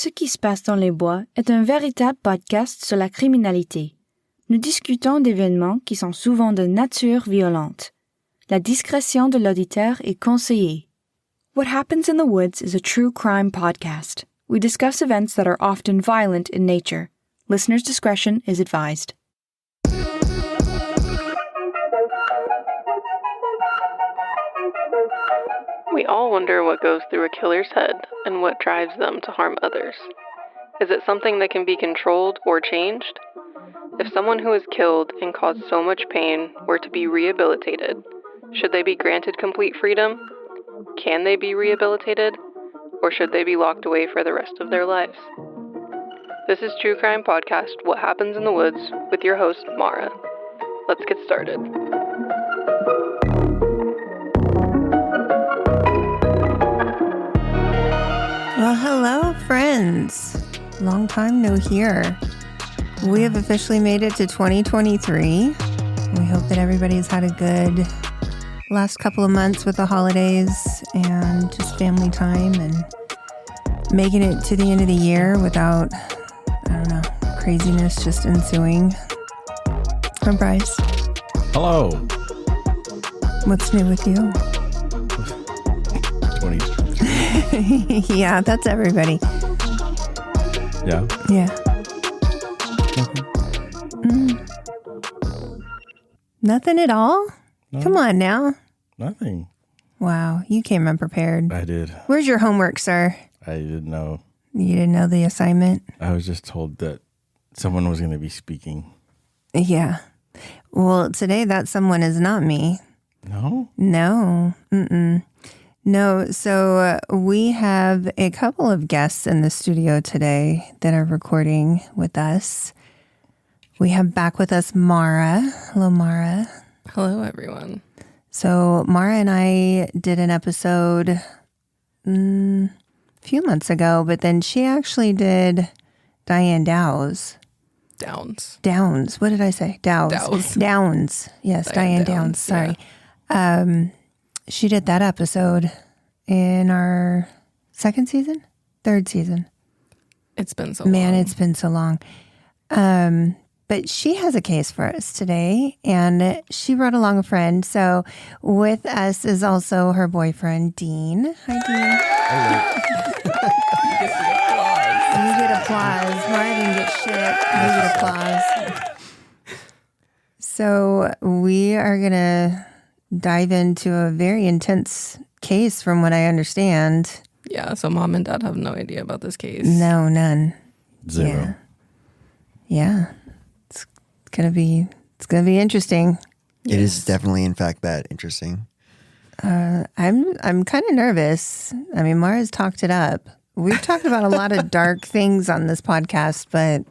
Ce qui se passe dans les bois est un véritable podcast sur la criminalité. Nous discutons d'événements qui sont souvent de nature violente. La discrétion de l'auditeur est conseillée. What Happens in the Woods is a true crime podcast. We discuss events that are often violent in nature. Listener's discretion is advised. We all wonder what goes through a killer's head and what drives them to harm others. Is it something that can be controlled or changed? If someone who is killed and caused so much pain were to be rehabilitated, should they be granted complete freedom? Can they be rehabilitated? Or should they be locked away for the rest of their lives? This is True Crime Podcast, What Happens in the Woods, with your host, Mara. Let's get started. Well, hello, friends. Long time no hear. We have officially made it to 2023. We hope that everybody's had a good last couple of months with the holidays and just family time and making it to the end of the year without, craziness just ensuing. I'm Brice. Hello. What's new with you? 20. Yeah, that's everybody. Yeah? Yeah. Nothing at all? No. Come on now. Nothing. Wow, you came unprepared. I did. Where's your homework, sir? I didn't know. You didn't know the assignment? I was just told that someone was going to be speaking. Yeah. Well, today that someone is not me. No? No. No, so we have a couple of guests in the studio today that are recording with us. We have back with us Mara. Hello, Mara. Hello, everyone. So Mara and I did an episode a few months ago, but then she actually did Diane Downs. Downs. What did I say? Downs. Yes, Diane Downs. Sorry. Yeah. She did that episode in our third season. It's been so long. Man, it's been so long. But she has a case for us today, and she brought along a friend. So with us is also her boyfriend, Dean. Hi, Dean. Hello. You get applause. Mara didn't get shit. You get applause. So we are going to dive into a very intense case from what I understand. Yeah, so mom and dad have no idea about this case. No, none. Zero. Yeah. It's gonna be interesting. It is definitely, in fact, that interesting. I'm kind of nervous. I mean, Mara's talked it up. We've talked about a lot of dark things on this podcast, but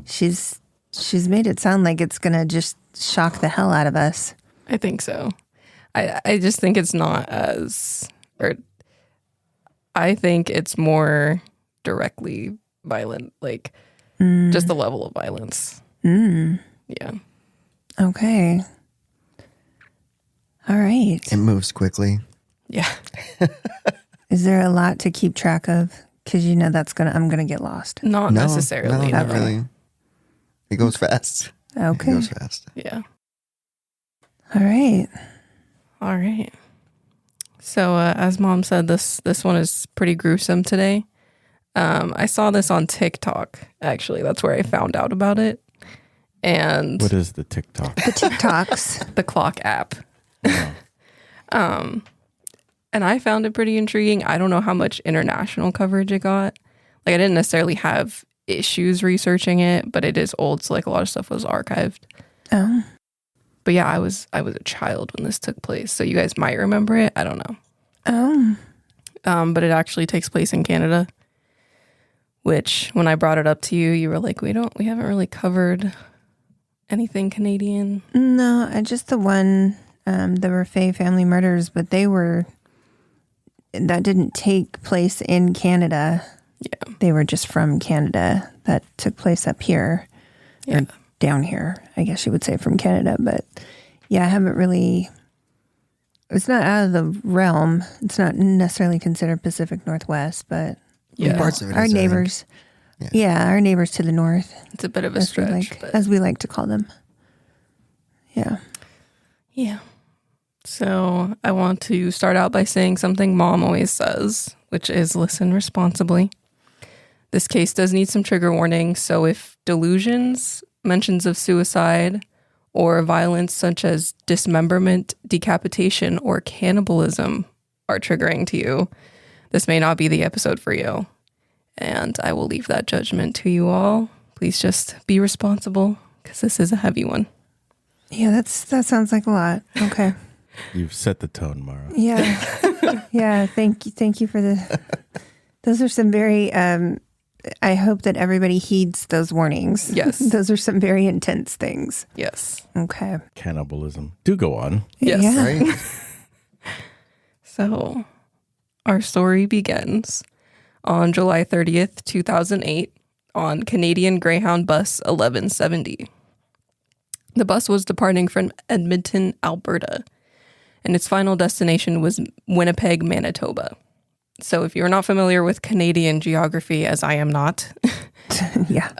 she's made it sound like it's gonna just shock the hell out of us. I think so. I just think it's not I think it's more directly violent, like just the level of violence. Yeah. Okay. All right. It moves quickly. Yeah. Is there a lot to keep track of? Because I'm gonna get lost. Not necessarily. No, not Okay. really. It goes fast. Okay. It goes fast. Yeah. All right. All right. So as mom said, this one is pretty gruesome today. I saw this on TikTok, actually. That's where I found out about it. And What is the TikTok? The TikToks. the clock app. Oh. And I found it pretty intriguing. I don't know how much international coverage it got. Like, I didn't necessarily have issues researching it, but it is old, so like a lot of stuff was archived. Oh. But yeah, I was a child when this took place, so you guys might remember it. I don't know. Oh. But it actually takes place in Canada, which when I brought it up to you, you were like, we haven't really covered anything Canadian. No, just the one, the Raffay family murders, but that didn't take place in Canada. Yeah. They were just from Canada. That took place up here. Yeah. Or down here, I guess you would say, from Canada. But yeah, I haven't really, it's not out of the realm. It's not necessarily considered Pacific Northwest, but Yeah. Parts of it Our is, I think. neighbors. Yeah, our neighbors to the north, It's a bit of a as we, stretch. as we like to call them. Yeah. Yeah. So I want to start out by saying something Mom always says, which is listen responsibly. This case does need some trigger warning, so if delusions, mentions of suicide, or violence such as dismemberment, decapitation, or cannibalism are triggering to you, this may not be the episode for you. And I will leave that judgment to you all. Please just be responsible, because this is a heavy one. Yeah, that sounds like a lot. Okay. You've set the tone, Mara. Yeah. Yeah. Thank you for the. Those are some very. I hope that everybody heeds those warnings. Yes. Those are some very intense things. Yes. Okay. Cannibalism. Do go on. Yes. Yeah. Right? So our story begins on July 30th, 2008 on Canadian Greyhound bus 1170. The bus was departing from Edmonton, Alberta, and its final destination was Winnipeg, Manitoba. So if you're not familiar with Canadian geography, as I am not, Yeah.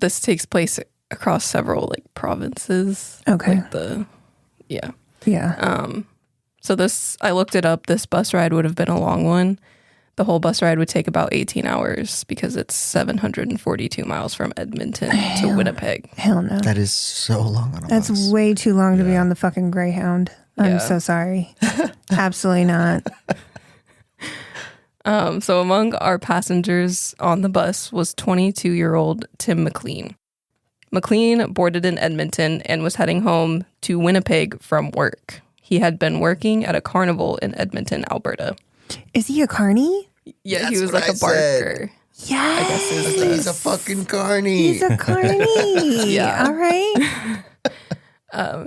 this takes place across several provinces. Okay. Yeah. Yeah. So I looked it up. This bus ride would have been a long one. The whole bus ride would take about 18 hours because it's 742 miles from Edmonton to Winnipeg. Hell no. That is so long on a That's bus. way too long to be on the fucking Greyhound. I'm Yeah. so sorry. Absolutely not. So among our passengers on the bus was 22-year-old Tim McLean. McLean boarded in Edmonton and was heading home to Winnipeg from work. He had been working at a carnival in Edmonton, Alberta. Is he a carny? Yeah, That's he was what like I a barker. Yes. He's a fucking carny. He's a carny. Yeah. All right.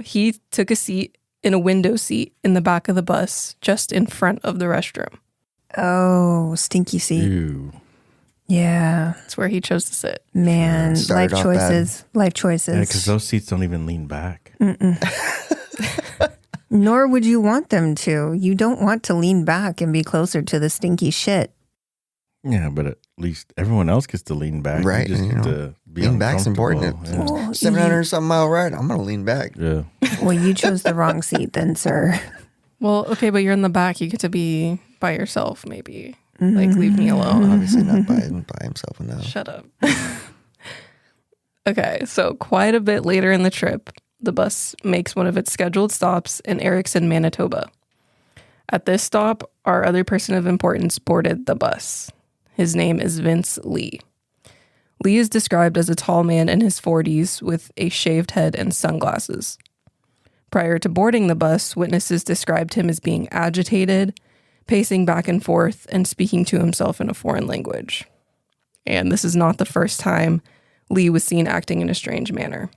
He took a seat in a window seat in the back of the bus, just in front of the restroom. Oh, stinky seat. Ew. Yeah. That's where he chose to sit. Man, Started life off choices. Life Yeah, choices. because those seats don't even lean back. Nor would you want them to. You don't want to lean back and be closer to the stinky shit. Yeah, but at least everyone else gets to lean back. Right, You just you get know, to be lean back's important. uncomfortable. Yeah. Oh, 700 something mile ride. I'm gonna lean back. Yeah. Well, you chose the wrong seat then, sir. Well, okay, but you're in the back. You get to be by yourself, maybe. Like, leave me alone. Obviously not by himself enough. Shut up. Okay, so quite a bit later in the trip, the bus makes one of its scheduled stops in Erickson, Manitoba. At this stop, our other person of importance boarded the bus. His name is Vince Lee. Lee is described as a tall man in his 40s with a shaved head and sunglasses. Prior to boarding the bus, witnesses described him as being agitated, pacing back and forth, and speaking to himself in a foreign language. And this is not the first time Lee was seen acting in a strange manner.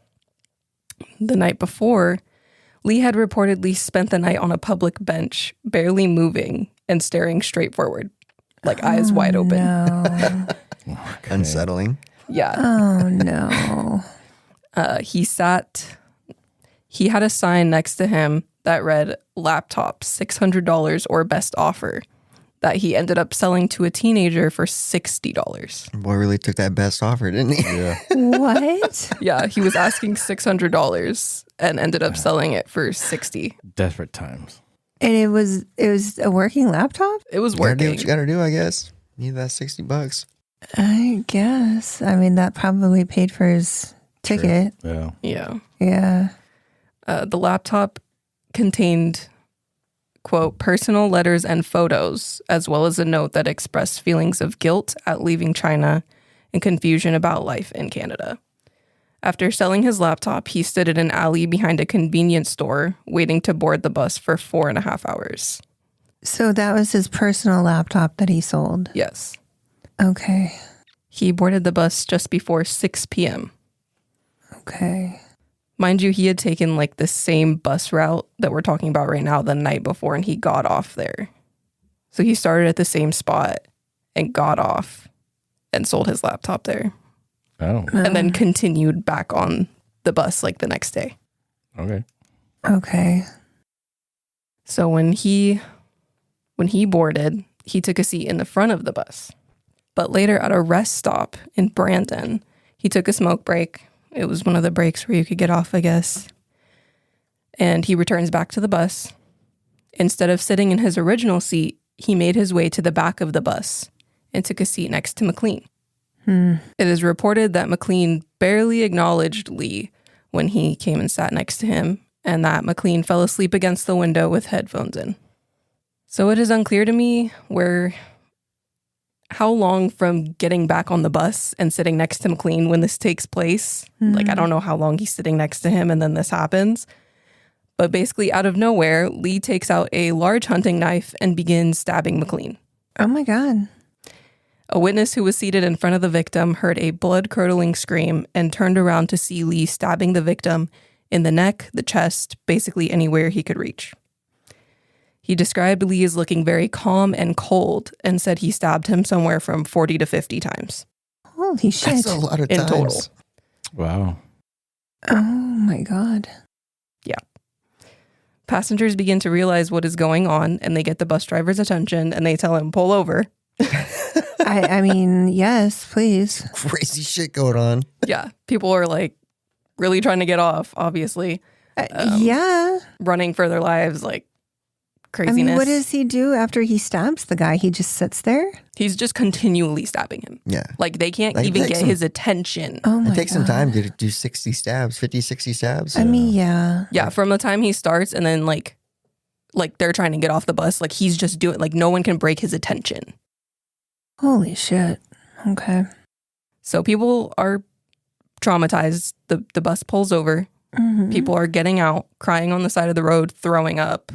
The night before, Lee had reportedly spent the night on a public bench, barely moving and staring straight forward, like eyes wide open. No. Unsettling. Yeah. Oh, no. He had a sign next to him that read laptop, $600 or best offer, that he ended up selling to a teenager for $60. Boy really took that best offer, didn't he? Yeah. What? Yeah, he was asking $600 and ended up selling it for $60. Desperate times. And it was a working laptop? It was You gotta do working. what you gotta do, I guess. Need that $60. I guess. I mean, that probably paid for his ticket. Yeah. Yeah. Yeah. The laptop contained, quote, personal letters and photos, as well as a note that expressed feelings of guilt at leaving China and confusion about life in Canada. After selling his laptop, he stood in an alley behind a convenience store, waiting to board the bus for 4.5 hours. So that was his personal laptop that he sold. Yes. Okay. He boarded the bus just before 6 p.m. Okay. Mind you, he had taken like the same bus route that we're talking about right now the night before, and he got off there. So he started at the same spot and got off and sold his laptop there. Oh. And then continued back on the bus like the next day. Okay. Okay. So when he boarded, he took a seat in the front of the bus. But later at a rest stop in Brandon, he took a smoke break. It was one of the breaks where you could get off, I guess. And he returns back to the bus. Instead of sitting in his original seat, he made his way to the back of the bus and took a seat next to McLean. It is reported that McLean barely acknowledged Lee when he came and sat next to him, and that McLean fell asleep against the window with headphones in. So it is unclear to me how long from getting back on the bus and sitting next to McLean when this takes place. Like, I don't know how long he's sitting next to him and then this happens. But basically, out of nowhere, Lee takes out a large hunting knife and begins stabbing McLean. Oh my God. A witness who was seated in front of the victim heard a blood-curdling scream and turned around to see Lee stabbing the victim in the neck, the chest, basically anywhere he could reach. He described Lee as looking very calm and cold and said he stabbed him somewhere from 40 to 50 times. Holy shit. That's a lot of In times. total. Wow. Oh my God. Passengers begin to realize what is going on, and they get the bus driver's attention, and they tell him, pull over. I mean, yes, please. Crazy shit going on. Yeah, people are like really trying to get off, obviously. Yeah. Running for their lives, like I craziness. mean, what does he do after he stabs the guy? He just sits there? He's just continually stabbing him. Yeah. Like, they can't Like, even takes get him- his attention. Oh my It takes some God. time to do 60 stabs, 50, 60 stabs. I mean, yeah. Yeah, from the time he starts and then like they're trying to get off the bus, like he's just doing, like no one can break his attention. Holy shit. Okay. So people are traumatized. The bus pulls over. Mhm. People are getting out, crying on the side of the road, throwing up.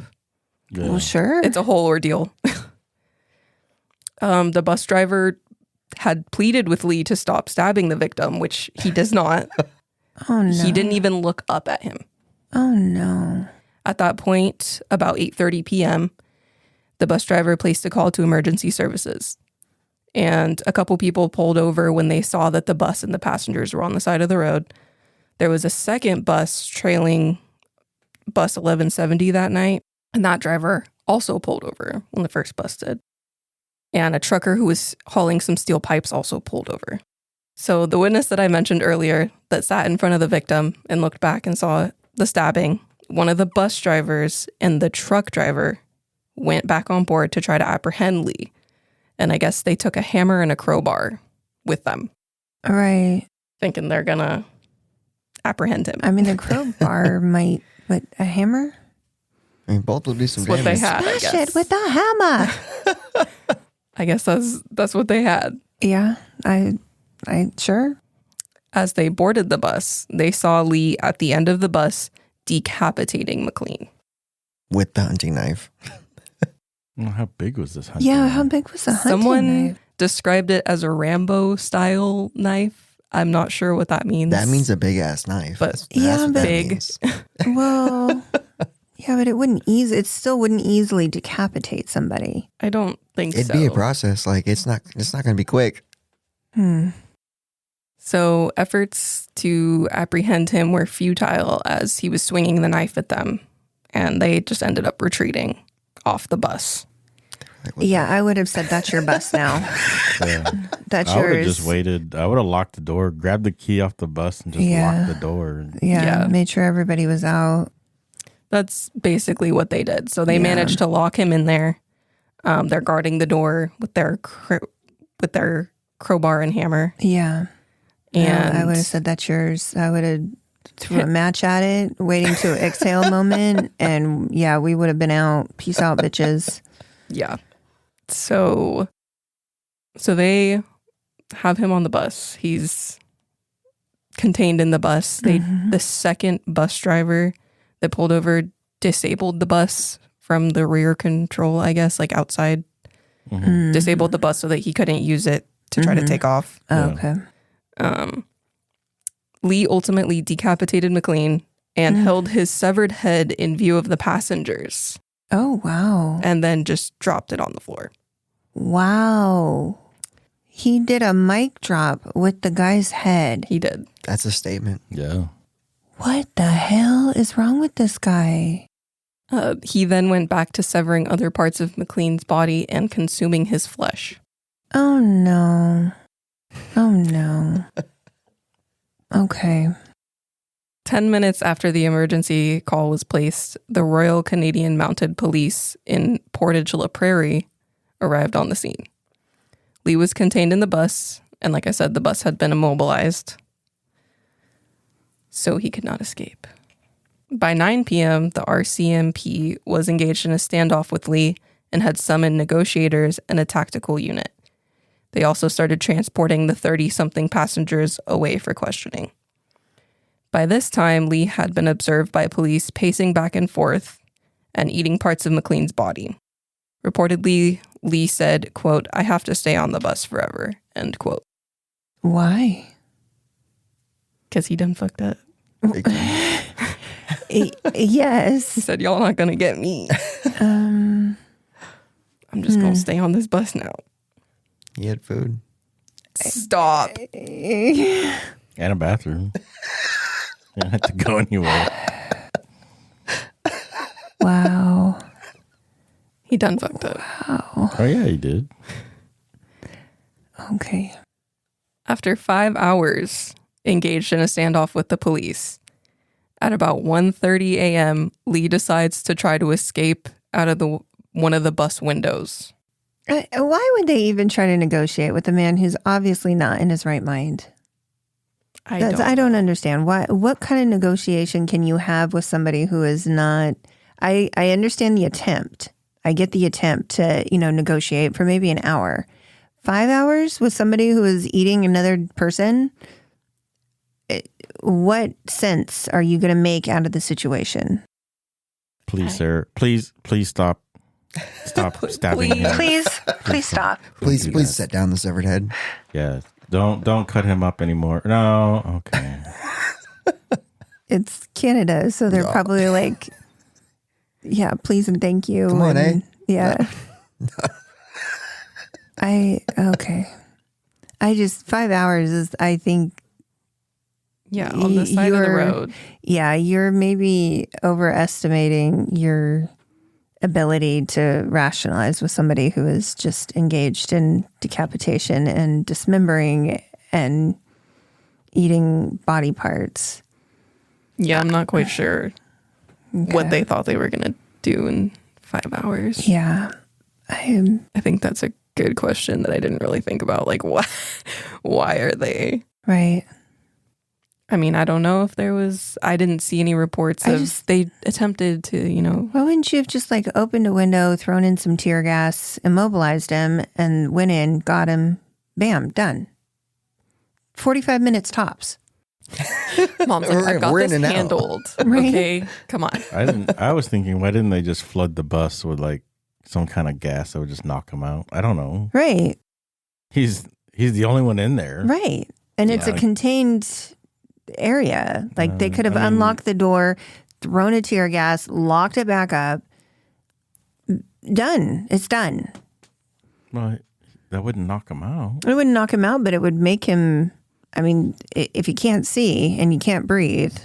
Yeah. Well, sure. It's a whole ordeal. The bus driver had pleaded with Lee to stop stabbing the victim, which he does not. Oh no. He didn't even look up at him. Oh no. At that point, about 8:30 p.m., the bus driver placed a call to emergency services. And a couple people pulled over when they saw that the bus and the passengers were on the side of the road. There was a second bus trailing bus 1170 that night, and that driver also pulled over when the first bus did. And a trucker who was hauling some steel pipes also pulled over. So the witness that I mentioned earlier that sat in front of the victim and looked back and saw the stabbing, one of the bus drivers and the truck driver went back on board to try to apprehend Lee. And I guess they took a hammer and a crowbar with them, All right. thinking they're going to apprehend him. I mean, a crowbar might, but a hammer? I mean, both will do some That's what they damage. had, I Smash guess. it with a hammer. I guess that's what they had. Yeah. I sure. As they boarded the bus, they saw Lee at the end of the bus decapitating McLean. With the hunting knife. Well, how big was this hunting? Yeah. knife? How big was the hunting Someone knife? described it as a Rambo-style knife. I'm not sure what that means. That means a big ass knife. But That's yeah, what that big. means. Well, yeah, but it still wouldn't easily decapitate somebody. I don't think It'd so. be a process. Like it's not going to be quick. So efforts to apprehend him were futile as he was swinging the knife at them, and they just ended up retreating off the bus. Like, what Yeah, I would have said that's your bus now. Yeah. That's I would have yours. just waited. I would have locked the door, grabbed the key off the bus, and just Yeah. locked the door. Yeah, Yeah. made sure everybody was out. That's basically what they did. So they Yeah. managed to lock him in there. They're guarding the door with their crowbar and hammer. Yeah. And I would have said that's yours. I would have threw a match at it, waiting to exhale a moment, and yeah, we would have been out. Peace out, bitches. yeah. So they have him on the bus. He's contained in the bus. The second bus driver that pulled over disabled the bus from the rear control, I guess, like outside. Disabled the bus so that he couldn't use it to try to take off. Oh, Yeah. okay. Lee ultimately decapitated McLean and held his severed head in view of the passengers Oh, wow. and then just dropped it on the floor. Wow. He did a mic drop with the guy's head. He did. That's a statement. Yeah. What the hell is wrong with this guy? He then went back to severing other parts of McLean's body and consuming his flesh. Oh, no. Oh, no. Okay. 10 minutes after the emergency call was placed, the Royal Canadian Mounted Police in Portage La Prairie arrived on the scene. Lee was contained in the bus, and like I said, the bus had been immobilized, so he could not escape. By 9 p.m., the RCMP was engaged in a standoff with Lee and had summoned negotiators and a tactical unit. They also started transporting the 30-something passengers away for questioning. By this time, Lee had been observed by police pacing back and forth and eating parts of McLean's body. Reportedly, Lee said, quote, "I have to stay on the bus forever," end quote. Why? Because he done fucked up. Yes. He said, "Y'all not gonna get me. I'm just gonna stay on this bus now." He had food. Stop. And a bathroom. You don't have to go anywhere. Wow. He done fucked up. Wow. Oh, yeah, he did. Okay. After 5 hours engaged in a standoff with the police, at about 1:30 a.m., Lee decides to try to escape out of one of the bus windows. Why would they even try to negotiate with a man who's obviously not in his right mind? I don't understand. What kind of negotiation can you have with somebody who is not... I understand the attempt. I get the attempt to, negotiate for maybe an hour. 5 hours with somebody who is eating another person? What sense are you going to make out of the situation? Please, sir. Please stop. Stop stabbing him. Please stop. Please set down the severed head. Yeah. Don't cut him up anymore. No. Okay. It's Canada, so they're probably like, yeah, please and thank you. Come on, Yeah. Okay. 5 hours is, I think. Yeah, on the side of the road. Yeah, you're maybe overestimating your ability to rationalize with somebody who is just engaged in decapitation and dismembering and eating body parts. Yeah, I'm not quite sure what they thought they were going to do in 5 hours. Yeah. I think that's a good question that I didn't really think about. Like, why are they? Right. I mean, I don't know if I didn't see any reports they attempted to, Why wouldn't you have just opened a window, thrown in some tear gas, immobilized him, and went in, got him, bam, done. 45 minutes tops. Mom's like, I got this handled. Right? Okay, come on. I was thinking, why didn't they just flood the bus with some kind of gas that would just knock him out? I don't know. Right. He's the only one in there. Right. And it's a contained area. They could have unlocked the door, thrown a tear gas, locked it back up. Done. It's done. Well, that wouldn't knock him out. It wouldn't knock him out, but it would make him, if you can't see and you can't breathe,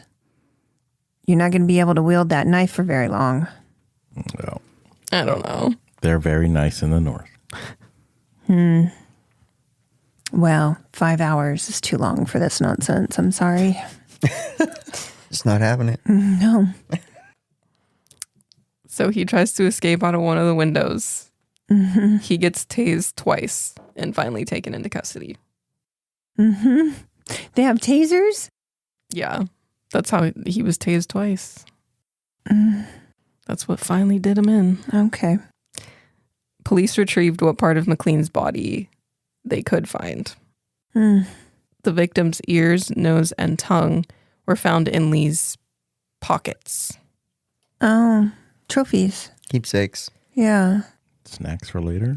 you're not going to be able to wield that knife for very long. Well, I don't know. They're very nice in the north. Well, 5 hours is too long for this nonsense. I'm sorry. Just not having it. No. So he tries to escape out of one of the windows. Mm-hmm. He gets tased twice and finally taken into custody. Mm-hmm. They have tasers? Yeah. That's how he was tased twice. Mm. That's what finally did him in. Okay. Police retrieved what part of McLean's body they could find. Mm. The victim's ears, nose, and tongue were found in Lee's pockets. Oh, trophies. Keepsakes. Yeah. Snacks for later?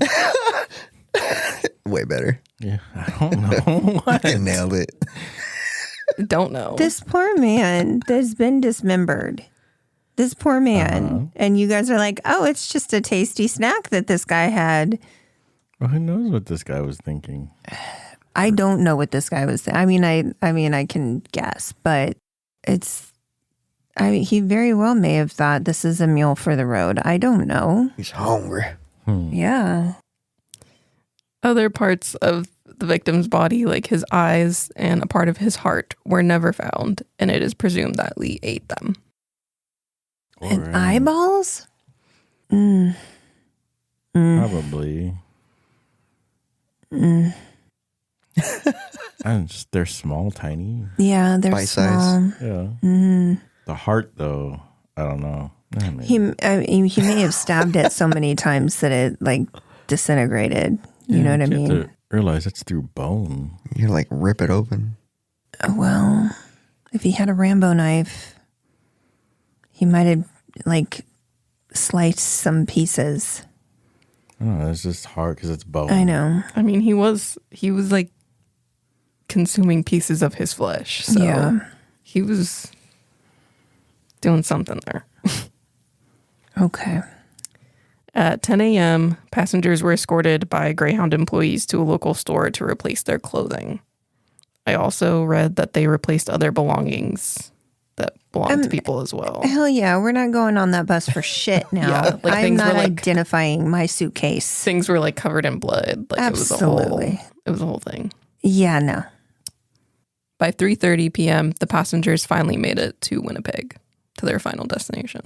Way better. Yeah, I don't know. I nailed it. Don't know. This poor man that's been dismembered. This poor man. And you guys are like, oh, it's just a tasty snack that this guy had. Well, who knows what this guy was thinking? I don't know what this guy was thinking. I can guess, but he very well may have thought this is a meal for the road. I don't know. He's hungry. Yeah. Other parts of the victim's body, like his eyes and a part of his heart, were never found, and it is presumed that Lee ate them. And eyeballs? Mm. Probably. Mm. And they're small, tiny. Yeah, they're Bite small. size. Yeah. Mm. The heart, though, I don't know. He may have stabbed it so many times that it like disintegrated. You know what I You mean? have to realize it's through bone. You like rip it open. Well, if he had a Rambo knife, he might have like sliced some pieces. I don't know. It's just hard because it's bone. I know. I mean, he was like consuming pieces of his flesh. So Yeah. he was doing something there. Okay. At 10 a.m., passengers were escorted by Greyhound employees to a local store to replace their clothing. I also read that they replaced other belongings that belonged to people as well. Hell yeah, we're not going on that bus for shit now. Yeah, like I'm things not were like- identifying my suitcase. Things were like covered in blood. Like Absolutely. It was a whole thing. Yeah, no. By 3:30 p.m., the passengers finally made it to Winnipeg, to their final destination.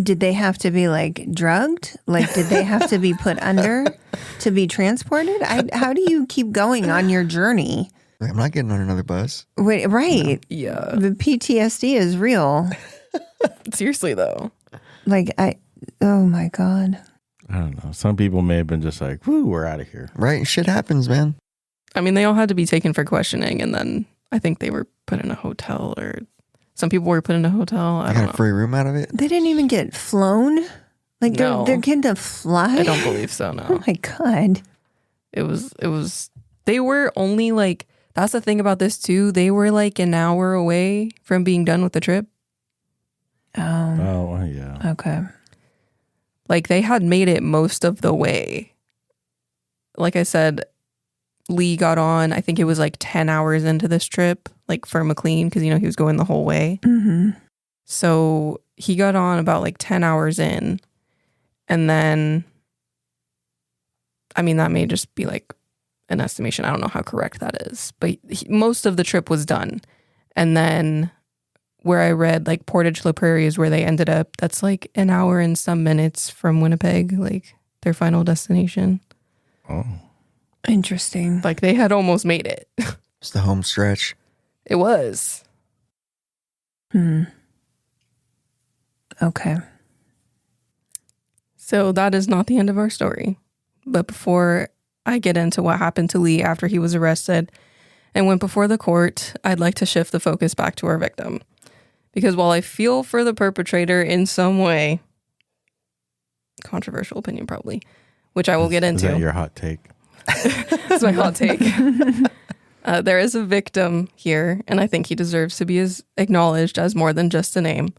Did they have to be like drugged? Like, did they have to be put under to be transported? How do you keep going on your journey? Like, I'm not getting on another bus. Wait, right. Yeah. The PTSD is real. Seriously, though. Like, oh my God. I don't know. Some people may have been just like, whoo, we're out of here. Right? Shit happens, man. I mean, they all had to be taken for questioning, and then I think they were put in a hotel, or some people were put in a hotel. I I don't got know. a free room out of it. They didn't even get flown? Like, No. they're getting to fly? I don't believe so, no. Oh my God. It was, they were only like, that's the thing about this too. They were like an hour away from being done with the trip. Oh, Oh, well, yeah. okay. Like they had made it most of the way. Like I said, Lee got on, I think it was like 10 hours into this trip, like for McLean, because, you know, he was going the whole way. Mm-hmm. So he got on about like 10 hours in. And then, I mean, that may just be like an estimation. I don't know how correct that is. But most of the trip was done. And then where I read, like Portage La Prairie is where they ended up. That's like an hour and some minutes from Winnipeg, like their final destination. Oh. Interesting. Like they had almost made it. It's the home stretch. It was. Okay. So that is not the end of our story. But before I get into what happened to Lee after he was arrested and went before the court, I'd like to shift the focus back to our victim. Because while I feel for the perpetrator in some way, controversial opinion probably, which I will get into. Is that your hot take? That's my hot take. There is a victim here, and I think he deserves to be acknowledged as more than just a name.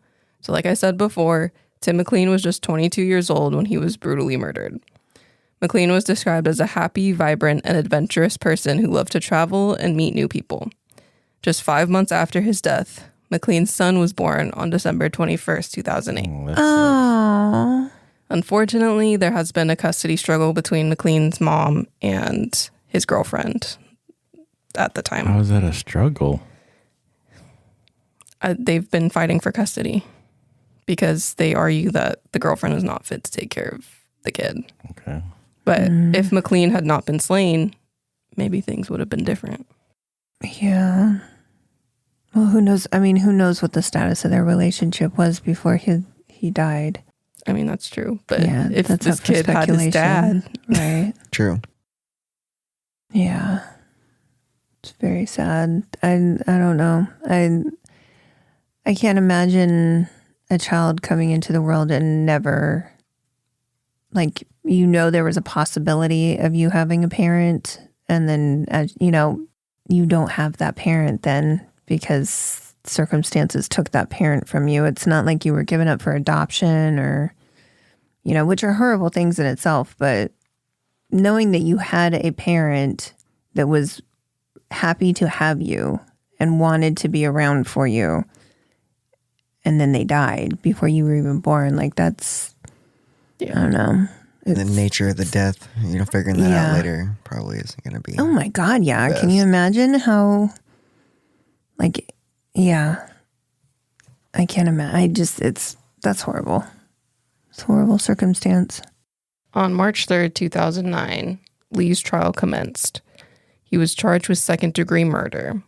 So like I said before, Tim McLean was just 22 years old when he was brutally murdered. McLean was described as a happy, vibrant, and adventurous person who loved to travel and meet new people. Just 5 months after his death, McLean's son was born on December 21st, 2008. Oh, that's Oh. Unfortunately, there has been a custody struggle between McLean's mom and his girlfriend at the time. How is that a struggle? They've been fighting for custody because they argue that the girlfriend is not fit to take care of the kid. Okay. But if McLean had not been slain, maybe things would have been different. Yeah. Well, who knows? I mean, who knows what the status of their relationship was before he died? I mean, that's true. But Yeah, if that's this up for kid had his speculation. dad, Right. True. Yeah. It's very sad. I don't know. I can't imagine a child coming into the world and never, like, you know, there was a possibility of you having a parent, and then, as you know, you don't have that parent then because circumstances took that parent from you. It's not like you were given up for adoption or, you know, which are horrible things in itself, but knowing that you had a parent that was happy to have you and wanted to be around for you, and then they died before you were even born, like that's, Yeah. I don't know. The nature of the death, figuring that Yeah. out later probably isn't going to be. Oh my God, yeah. best. Can you imagine how, yeah. I can't imagine. That's horrible. It's a horrible circumstance. On March 3rd, 2009, Lee's trial commenced. He was charged with second-degree murder,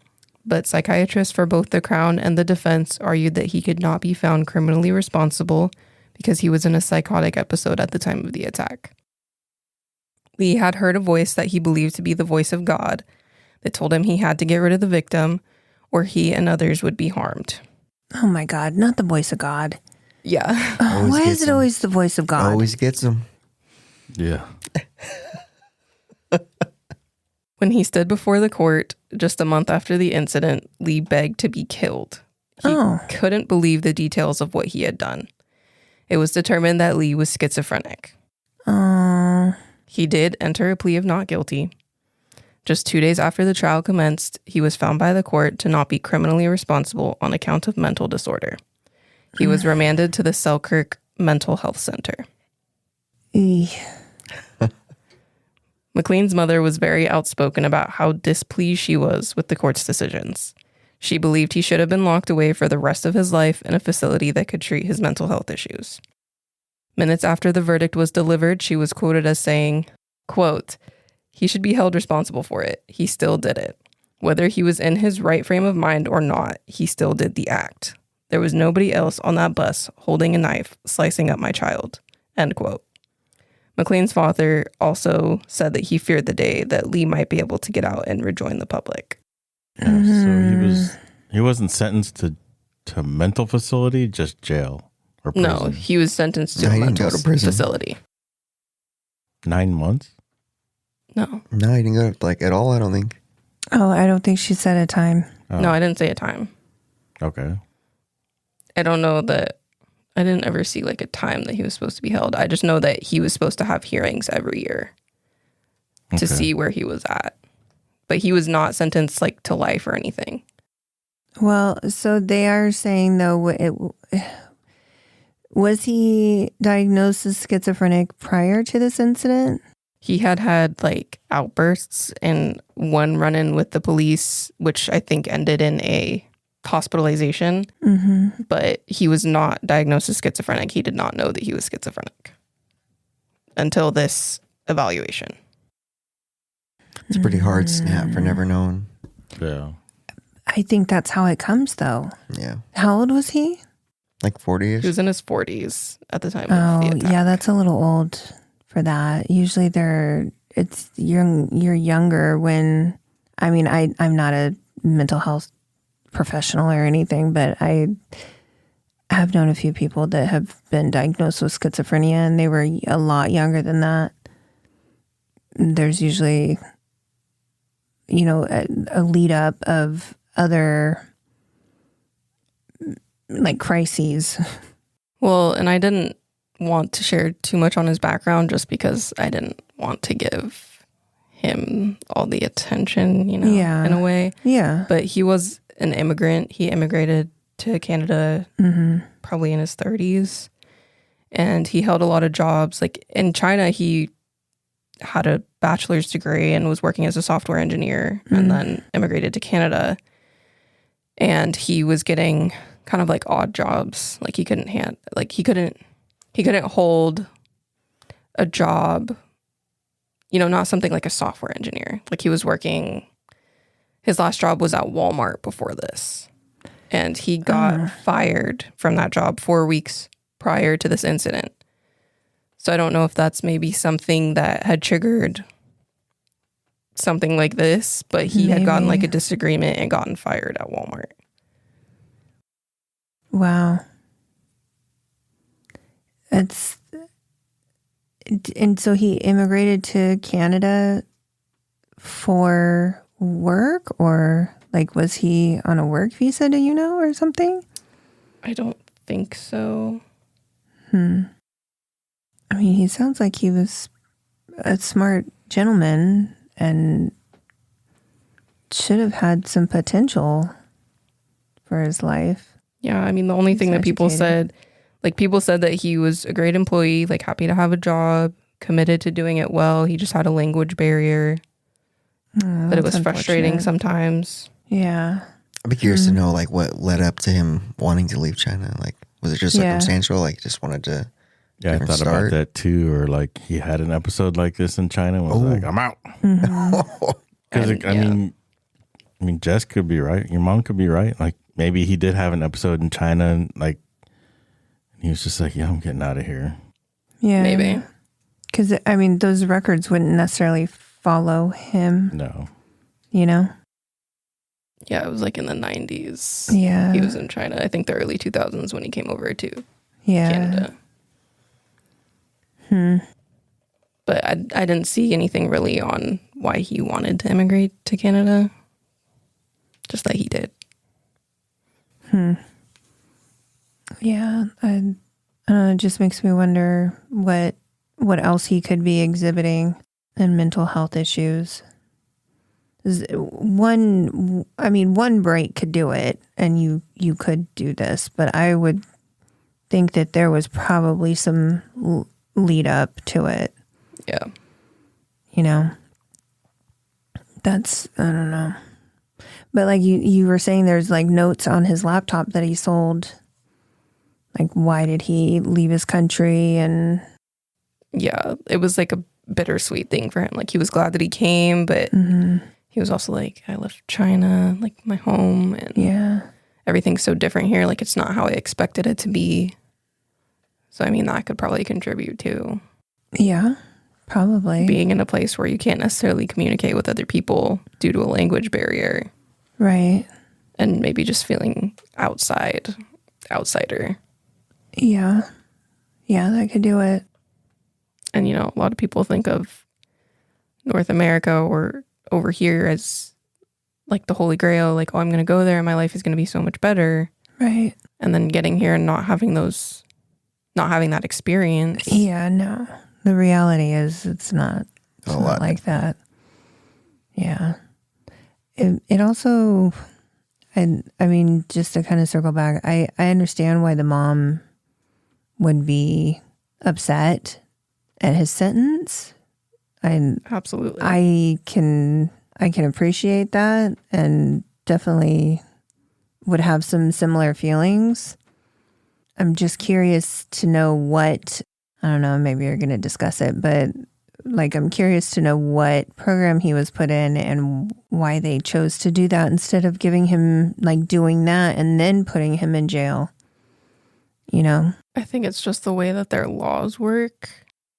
but psychiatrists for both the Crown and the defense argued that he could not be found criminally responsible because he was in a psychotic episode at the time of the attack. Lee had heard a voice that he believed to be the voice of God that told him he had to get rid of the victim or he and others would be harmed. Oh my God, not the voice of God. Yeah. Always Why gets is it him. always the voice of God? Always gets them. Yeah. When he stood before the court just a month after the incident, Lee begged to be killed. He couldn't believe the details of what he had done. It was determined that Lee was schizophrenic. He did enter a plea of not guilty. Just 2 days after the trial commenced, he was found by the court to not be criminally responsible on account of mental disorder. He was remanded to the Selkirk Mental Health Center. McLean's mother was very outspoken about how displeased she was with the court's decisions. She believed he should have been locked away for the rest of his life in a facility that could treat his mental health issues. Minutes after the verdict was delivered, she was quoted as saying, quote, "He should be held responsible for it. He still did it. Whether he was in his right frame of mind or not, he still did the act. There was nobody else on that bus holding a knife, slicing up my child." End quote. McLean's father also said that he feared the day that Lee might be able to get out and rejoin the public. Yeah, so he wasn't sentenced to mental facility, just jail or prison. No, he was sentenced to No, a he didn't mental go to prison. facility. 9 months? No. No, he didn't go at all, I don't think. Oh, I don't think she said a time. Oh, No, I didn't say a time. okay. I don't know that. I didn't ever see a time that he was supposed to be held. I just know that he was supposed to have hearings every year to see where he was at. But he was not sentenced to life or anything. Well, so they are saying, though, was he diagnosed as schizophrenic prior to this incident? He had outbursts and one run-in with the police, which I think ended in a hospitalization. Mm-hmm. But he was not diagnosed as schizophrenic. He did not know that he was schizophrenic until this evaluation. It's a pretty hard snap for never knowing. Yeah. I think that's how it comes, though. Yeah. How old was he? 40-ish. He was in his 40s at the time of Oh, the attack. yeah, that's a little old for that. Usually you're younger when, I'm not a mental health professional or anything, but I have known a few people that have been diagnosed with schizophrenia, and they were a lot younger than that. There's usually, a lead up of other crises. Well, and I didn't want to share too much on his background just because I didn't want to give him all the attention, Yeah. in a way. Yeah. But he was an immigrant. He immigrated to Canada probably in his 30s. And he held a lot of jobs. In China, he had a bachelor's degree and was working as a software engineer and then immigrated to Canada. And he was getting kind of odd jobs. He couldn't he couldn't hold a job, not something like a software engineer. He was working, his last job was at Walmart before this. And he got fired from that job 4 weeks prior to this incident. So I don't know if that's maybe something that had triggered something like this, but he had gotten a disagreement and gotten fired at Walmart. Wow. And so he immigrated to Canada for work, or was he on a work visa, do you know, or something? I don't think so. He sounds like he was a smart gentleman and should have had some potential for his life. Yeah, the only thing that people said, people said that he was a great employee, happy to have a job, committed to doing it well. He just had a language barrier. But it was frustrating sometimes. Yeah. I'd be curious to know, like, what led up to him wanting to leave China. Like, was it just circumstantial? Like, just wanted to I thought about that too. Or like he had an episode like this in China and was like, I'm out. Because I mean, Jess could be right. Your mom could be right. Like maybe he did have an episode in China and like he was just like, yeah, I'm getting out of here. Yeah. Maybe. Because, I mean, those records wouldn't necessarily follow him. No. You know? Yeah, it was like in the 90s. Yeah. He was in China. I think the early 2000s when he came over to Canada. But I didn't see anything really on why he wanted to immigrate to Canada. Just that he did. Yeah. I don't know, it just makes me wonder what else he could be exhibiting in mental health issues. One break could do it, and you could do this, but I would think that there was probably some lead up to it. Yeah. You know, that's, I don't know. But like you were saying, there's like notes on his laptop that he sold. Like, why did he leave his country? And yeah, it was like a bittersweet thing for him. Like, he was glad that he came, but he was also like, I left China, like my home, and everything's so different here. Like, it's not how I expected it to be. So, I mean, that could probably contribute to probably being in a place where you can't necessarily communicate with other people due to a language barrier. Right. And maybe just feeling outsider. Yeah, that could do it. And, you know, a lot of people think of North America or over here as like the Holy Grail, like, oh, I'm going to go there and my life is going to be so much better. Right. And then getting here and not having that experience. Yeah, no. The reality is it's not like that. Yeah. It also, I mean, just to kind of circle back, I understand why the mom would be upset at his sentence. Absolutely. I can appreciate that and definitely would have some similar feelings. I'm just curious to know what, I don't know, maybe you're going to discuss it, but like I'm curious to know what program he was put in and why they chose to do that instead of giving him, like, doing that and then putting him in jail. You know? I think it's just the way that their laws work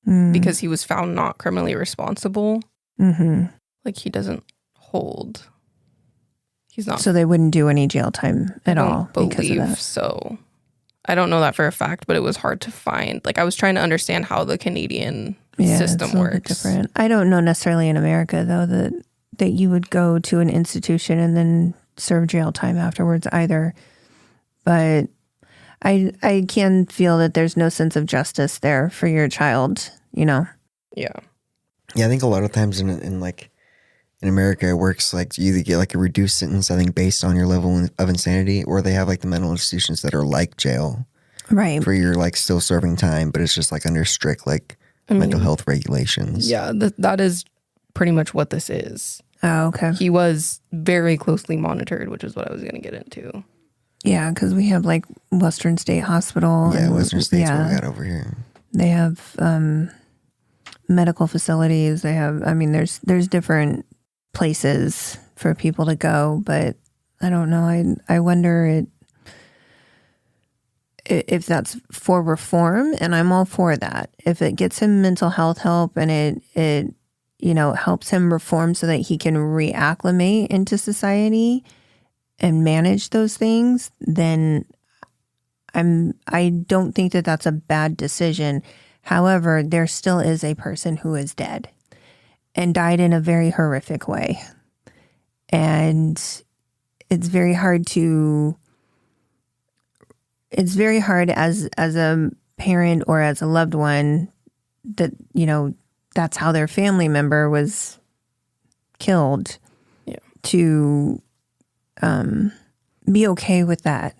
because he was found not criminally responsible. Like, he doesn't hold. He's not. So they wouldn't do any jail time at all because of that. So I don't know that for a fact, but it was hard to find. Like, I was trying to understand how the Canadian system it's a little bit different. I don't know necessarily in America though that you would go to an institution and then serve jail time afterwards either. But I can feel that there's no sense of justice there for your child, you know? Yeah. Yeah, I think a lot of times in America, it works like you either get like a reduced sentence, I think, based on your level of insanity, or they have like the mental institutions that are like jail. Right. For your like still serving time, but it's just like under strict like mental health regulations. Yeah, that is pretty much what this is. Oh, okay. He was very closely monitored, which is what I was going to get into. Yeah, because we have like Western State Hospital. Yeah, and, Western State's what we got over here. They have medical facilities. They have, I mean, there's different places for people to go, but I don't know. I wonder if that's for reform, and I'm all for that. If it gets him mental health help and it you know, helps him reform so that he can reacclimate into society and manage those things, then I don't think that that's a bad decision. However, there still is a person who is dead and died in a very horrific way. And it's very hard as a parent or as a loved one that, you know, that's how their family member was killed, to be okay with that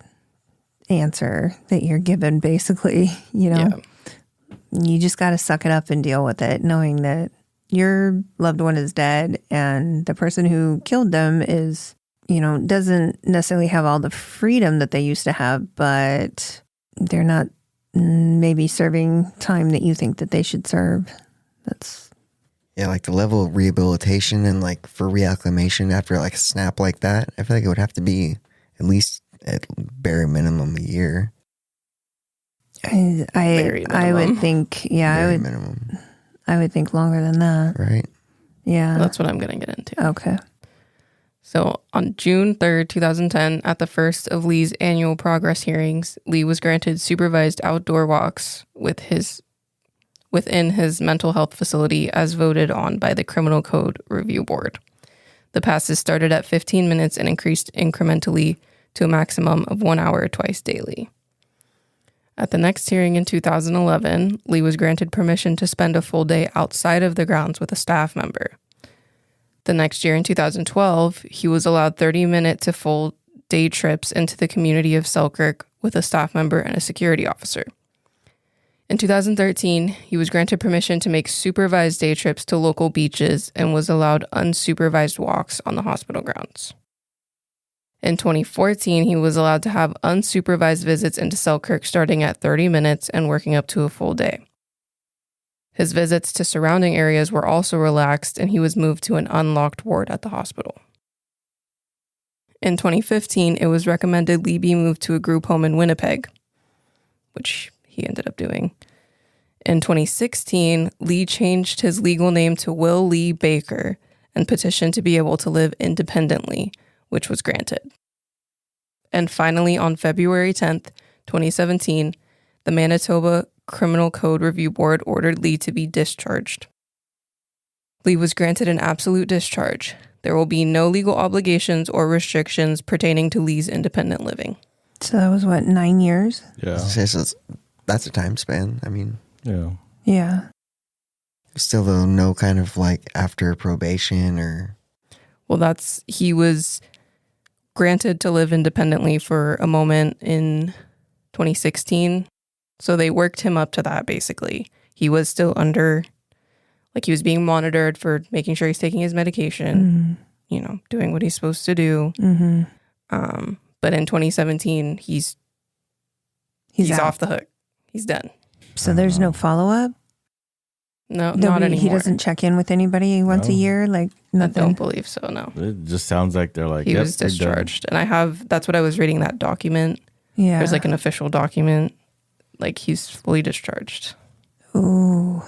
answer that you're given, basically, you know. you just got to suck it up and deal with it, knowing that your loved one is dead and the person who killed them is, doesn't necessarily have all the freedom that they used to have, but they're not maybe serving time that you think that they should serve. That's... Yeah, like the level of rehabilitation and like for reacclimation after like a snap like that, I feel like it would have to be at least at bare minimum a year. I would think, Minimum. I would think longer than that. Right. Yeah. That's what I'm going to get into. Okay. So on June 3rd, 2010, at the first of Lee's annual progress hearings, Lee was granted supervised outdoor walks within his mental health facility as voted on by the Criminal Code Review Board. The passes started at 15 minutes and increased incrementally to a maximum of 1 hour twice daily. At the next hearing in 2011, Lee was granted permission to spend a full day outside of the grounds with a staff member. The next year in 2012, he was allowed 30-minute to full day trips into the community of Selkirk with a staff member and a security officer. In 2013, he was granted permission to make supervised day trips to local beaches and was allowed unsupervised walks on the hospital grounds. In 2014, he was allowed to have unsupervised visits into Selkirk starting at 30 minutes and working up to a full day. His visits to surrounding areas were also relaxed, and he was moved to an unlocked ward at the hospital. In 2015, it was recommended Lee be moved to a group home in Winnipeg, which he ended up doing. In 2016, Lee changed his legal name to Will Lee Baker and petitioned to be able to live independently, which was granted. And finally, on February 10th, 2017, the Manitoba Criminal Code Review Board ordered Lee to be discharged. Lee was granted an absolute discharge. There will be no legal obligations or restrictions pertaining to Lee's independent living. So that was 9 years? Yeah. So that's a time span. I mean, Yeah. Yeah. still though, no kind of like after probation or. Well, he was granted to live independently for a moment in 2016. So they worked him up to that, basically. He was still he was being monitored for making sure he's taking his medication, doing what he's supposed to do. Mm-hmm. But in 2017, he's off the hook. He's done. So there's no follow-up? No, not anymore. He doesn't check in with anybody once a year? Like nothing? I don't believe so, no. It just sounds like they're like, he was discharged. And that's what I was reading, that document. Yeah. There's like an official document. Like he's fully discharged. Ooh.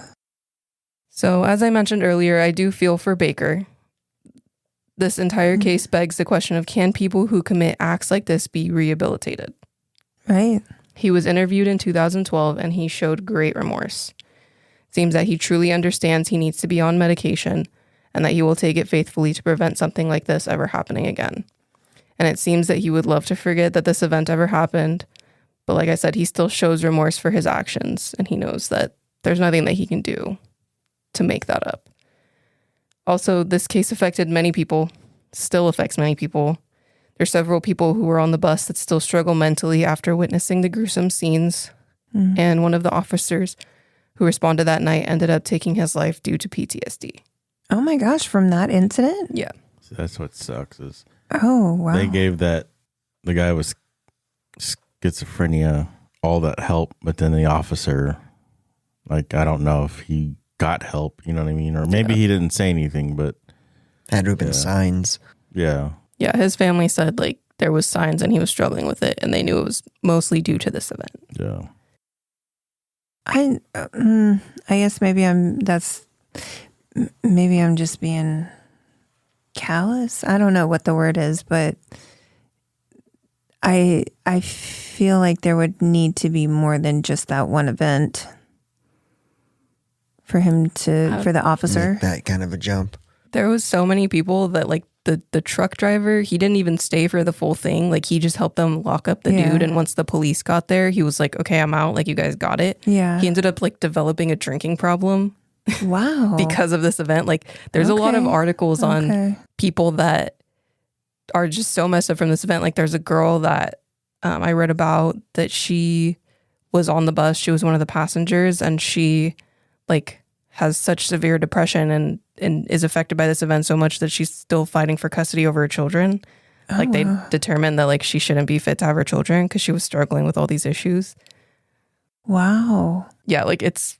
So as I mentioned earlier, I do feel for Baker. This entire case begs the question of, can people who commit acts like this be rehabilitated? Right. He was interviewed in 2012 and he showed great remorse. Seems that he truly understands he needs to be on medication and that he will take it faithfully to prevent something like this ever happening again. And it seems that he would love to forget that this event ever happened. But like I said, he still shows remorse for his actions, and he knows that there's nothing that he can do to make that up. Also, this case affected many people, still affects many people. There's several people who were on the bus that still struggle mentally after witnessing the gruesome scenes. And one of the officers who responded that night ended up taking his life due to PTSD. Oh my gosh, from that incident? Yeah. So that's what sucks is Oh, wow. they gave the guy with schizophrenia all that help, but then the officer, like, I don't know if he got help, you know what I mean? Or maybe he didn't say anything, but Had to have been signs. yeah. Yeah, his family said like there was signs and he was struggling with it, and they knew it was mostly due to this event. Yeah. I guess maybe I'm just being callous. I don't know what the word is, but I feel like there would need to be more than just that one event for him for the officer. Make that kind of a jump. There was so many people that like the truck driver, he didn't even stay for the full thing. Like he just helped them lock up the dude. And once the police got there, he was like, okay, I'm out. Like you guys got it. Yeah. He ended up like developing a drinking problem. Wow. Because of this event. Like there's a lot of articles on people that are just so messed up from this event. Like there's a girl that I read about that she was on the bus. She was one of the passengers, and she like has such severe depression and is affected by this event so much that she's still fighting for custody over her children. Like they determined that like she shouldn't be fit to have her children because she was struggling with all these issues. Wow. Yeah, like it's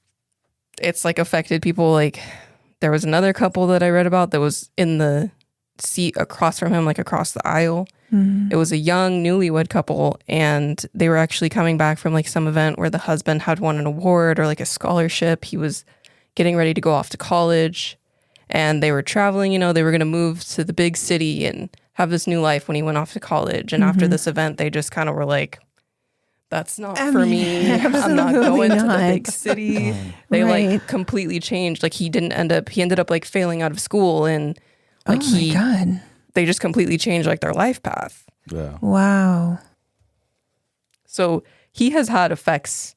like affected people. Like there was another couple that I read about that was in the seat across from him, like across the aisle. It was a young newlywed couple, and they were actually coming back from like some event where the husband had won an award or like a scholarship. He was getting ready to go off to college, and they were traveling, you know, they were going to move to the big city and have this new life when he went off to college. And after this event, they just kind of were like, that's not for me. I'm not going to the big city. They like completely changed. Like he ended up like failing out of school, and like they just completely changed like their life path. Yeah. Wow. So he has had effects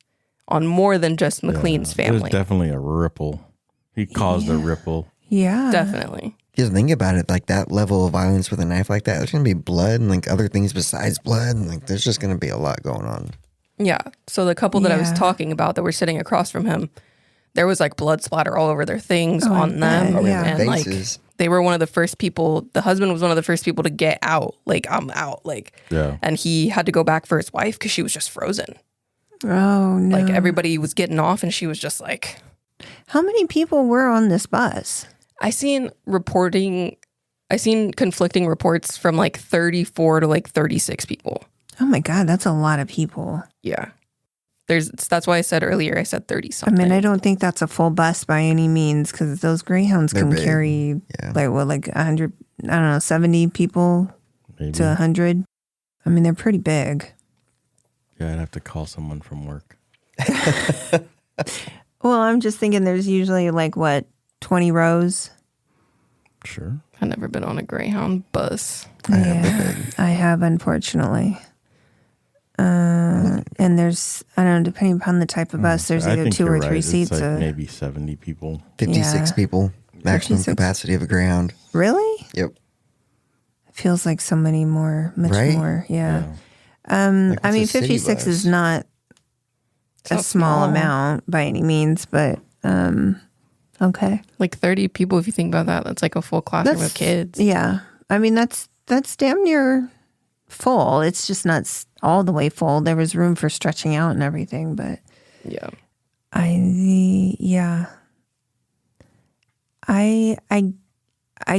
on more than just McLean's family. There's definitely a ripple. He caused a ripple. Yeah. Definitely. Because think about it, like that level of violence with a knife like that, there's going to be blood and like other things besides blood. And like there's just going to be a lot going on. Yeah. So the couple that I was talking about that were sitting across from him, there was like blood splatter all over their things on them. And faces. like they were one of the first people, the husband was one of the first people to get out. Like, I'm out. Like, and he had to go back for his wife because she was just frozen. Oh, no. Like everybody was getting off and she was just like. How many people were on this bus? I seen conflicting reports from like 34 to like 36 people. Oh my God, that's a lot of people. Yeah. That's why I said earlier, I said 30 something. I mean, I don't think that's a full bus by any means, because those Greyhounds can carry like 100, I don't know, 70 people to 100. I mean, they're pretty big. Yeah, I'd have to call someone from work. Well, I'm just thinking there's usually like 20 rows? Sure. I've never been on a Greyhound bus. I have, unfortunately. And there's, I don't know, depending upon the type of bus, there's either 2 or 3 seats. It's like maybe 70 people. 56 people, maximum 56. capacity of a Greyhound. Really? Yep. It feels like so many more, much more. Yeah. I mean, 56 is not a small amount by any means, but okay. Like 30 people, if you think about that, that's like a full classroom of kids. Yeah. I mean, that's damn near full. It's just not all the way full. There was room for stretching out and everything, but I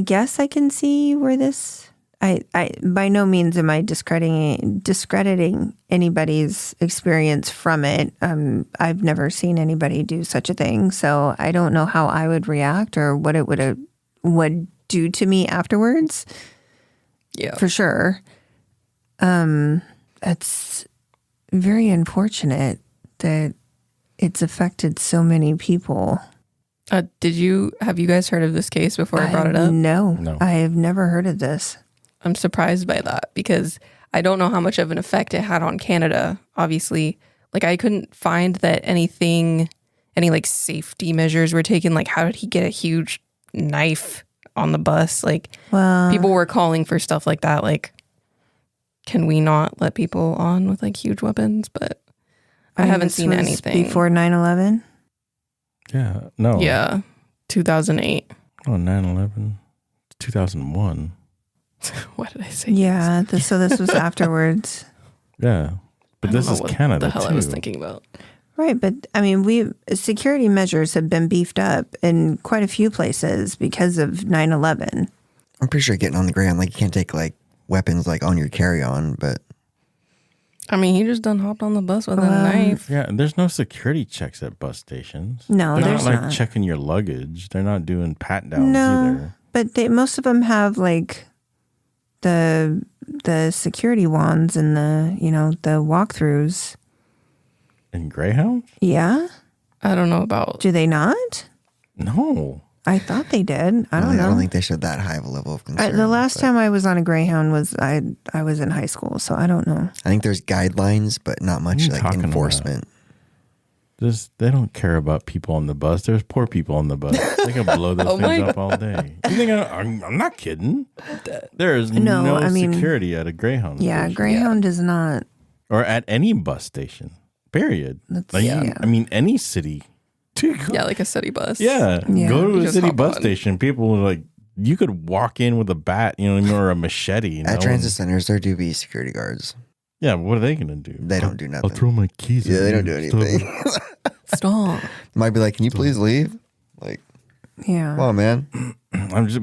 guess I can see where this. I by no means am I discrediting anybody's experience from it. I've never seen anybody do such a thing, so I don't know how I would react or what it would do to me afterwards. Yeah, for sure. It's very unfortunate that it's affected so many people. Have you guys heard of this case before I brought it up? No, I have never heard of this. I'm surprised by that because I don't know how much of an effect it had on Canada. Obviously, like I couldn't find that any like safety measures were taken. Like, how did he get a huge knife on the bus? Like, people were calling for stuff like that. Like, can we not let people on with like huge weapons? But I haven't seen anything before 9/11. Yeah, no. Yeah, 2008. Oh, 9/11, 2001. What did I say? Yeah, so this was afterwards. Yeah, but this is Canada. What the hell I was thinking about? Right, but I mean, security measures have been beefed up in quite a few places because of 9/11. I'm pretty sure getting on the ground, like you can't take like weapons like on your carry-on, but I mean, he just done hopped on the bus with a knife. Yeah, there's no security checks at bus stations. No, they're there's not not. Checking your luggage. They're not doing pat downs either. But most of them have like the security wands and the walkthroughs. In Greyhound? Yeah. I don't know about. Do they not? No. I thought they did. I don't know. I don't think they showed that high of a level of concern. The last time I was on a Greyhound was I was in high school, so I don't know. I think there's guidelines, but not much like enforcement. They don't care about people on the bus. There's poor people on the bus. They can blow those things up all day. You think I'm not kidding? There is no security at a Greyhound. Yeah, station. Greyhound is not. Or at any bus station. Period. I mean, any city. Yeah, like a city bus. Yeah. Yeah. Go to You a just city hop bus on. station. People were like, you could walk in with a bat, you know what I mean, or a machete. At transit centers, there do be security guards. Yeah, what are they going to do? They don't do nothing. I'll throw my keys Yeah, at they you. don't do anything. Stop. Might be like, can you please leave? Like, Yeah. come on, man.